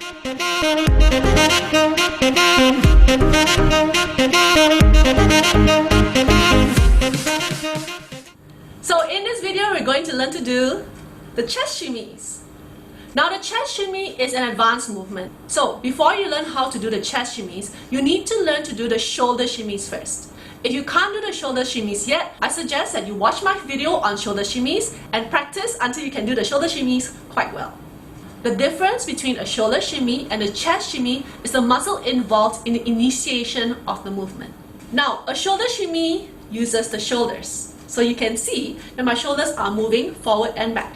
So in this video, we're going to learn to do the chest shimmies. Now the chest shimmy is an advanced movement. So before you learn how to do the chest shimmies, you need to learn to do the shoulder shimmies first. If you can't do the shoulder shimmies yet, I suggest that you watch my video on shoulder shimmies and practice until you can do the shoulder shimmies quite well. The difference between a shoulder shimmy and a chest shimmy is the muscle involved in the initiation of the movement. Now, a shoulder shimmy uses the shoulders. So you can see that my shoulders are moving forward and back.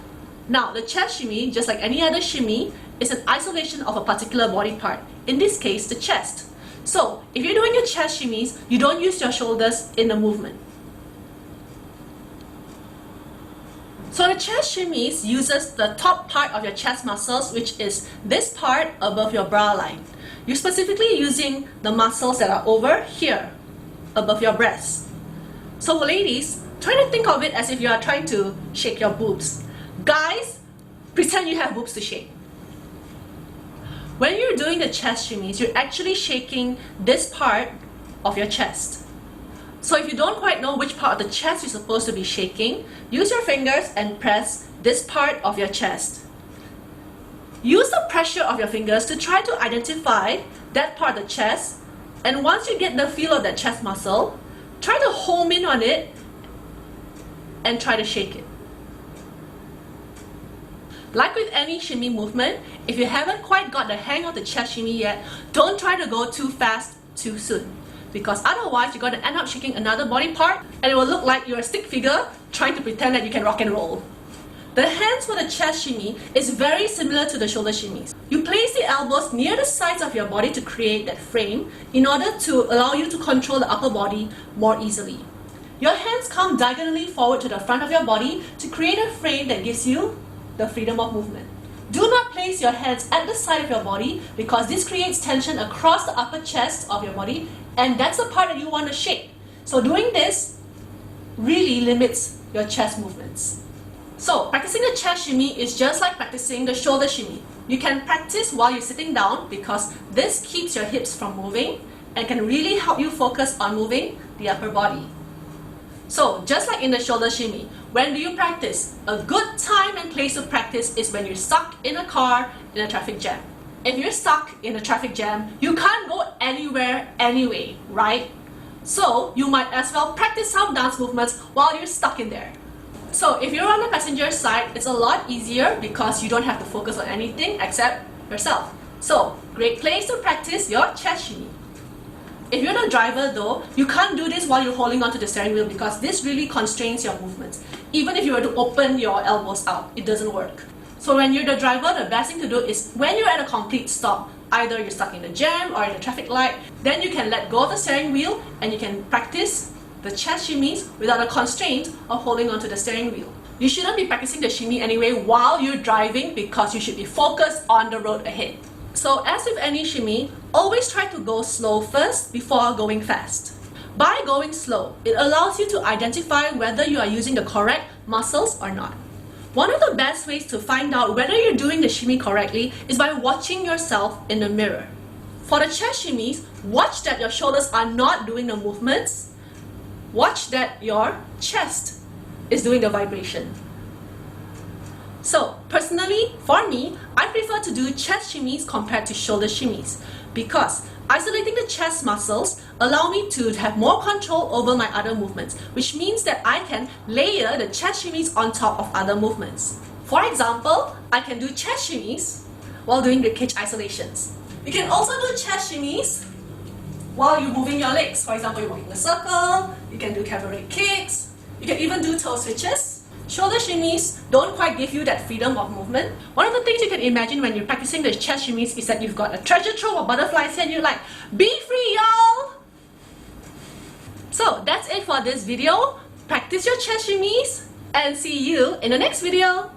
Now, the chest shimmy, just like any other shimmy, is an isolation of a particular body part, in this case, the chest. So, if you're doing your chest shimmies, you don't use your shoulders in the movement. So the chest shimmies uses the top part of your chest muscles, which is this part above your bra line. You're specifically using the muscles that are over here, above your breasts. So ladies, try to think of it as if you are trying to shake your boobs. Guys, pretend you have boobs to shake. When you're doing the chest shimmies, you're actually shaking this part of your chest. So if you don't quite know which part of the chest you're supposed to be shaking, use your fingers and press this part of your chest. Use the pressure of your fingers to try to identify that part of the chest, and once you get the feel of that chest muscle, try to home in on it and try to shake it. Like with any shimmy movement, if you haven't quite got the hang of the chest shimmy yet, don't try to go too fast too soon, because otherwise you're going to end up shaking another body part and it will look like you're a stick figure trying to pretend that you can rock and roll. The hands for the chest shimmy is very similar to the shoulder shimmies. You place the elbows near the sides of your body to create that frame in order to allow you to control the upper body more easily. Your hands come diagonally forward to the front of your body to create a frame that gives you the freedom of movement. Do not place your hands at the side of your body, because this creates tension across the upper chest of your body, and that's the part that you want to shake. So doing this really limits your chest movements. So practicing the chest shimmy is just like practicing the shoulder shimmy. You can practice while you're sitting down, because this keeps your hips from moving and can really help you focus on moving the upper body. So just like in the shoulder shimmy, when do you practice? A good time and place to practice is when you're stuck in a car in a traffic jam. If you're stuck in a traffic jam, you can't go anywhere anyway, right? So you might as well practice some dance movements while you're stuck in there. So if you're on the passenger side, it's a lot easier because you don't have to focus on anything except yourself. So great place to practice your chest shimmy. If you're the driver though, you can't do this while you're holding onto the steering wheel, because this really constrains your movements. Even if you were to open your elbows out, it doesn't work. So when you're the driver, the best thing to do is when you're at a complete stop, either you're stuck in the jam or in a traffic light, then you can let go of the steering wheel and you can practice the chest shimmies without the constraint of holding onto the steering wheel. You shouldn't be practicing the shimmy anyway while you're driving, because you should be focused on the road ahead. So as with any shimmy, always try to go slow first before going fast. By going slow, it allows you to identify whether you are using the correct muscles or not. One of the best ways to find out whether you're doing the shimmy correctly is by watching yourself in the mirror. For the chest shimmies, watch that your shoulders are not doing the movements. Watch that your chest is doing the vibration. So personally, for me, I prefer to do chest shimmies compared to shoulder shimmies, because isolating the chest muscles allow me to have more control over my other movements, which means that I can layer the chest shimmies on top of other movements. For example, I can do chest shimmies while doing ribcage isolations. You can also do chest shimmies while you're moving your legs. For example, you're walking in a circle, you can do cabaret kicks, you can even do toe switches. Shoulder shimmies don't quite give you that freedom of movement. One of the things you can imagine when you're practicing the chest shimmies is that you've got a treasure trove of butterflies and you're like, be free, y'all! So that's it for this video. Practice your chest shimmies and see you in the next video.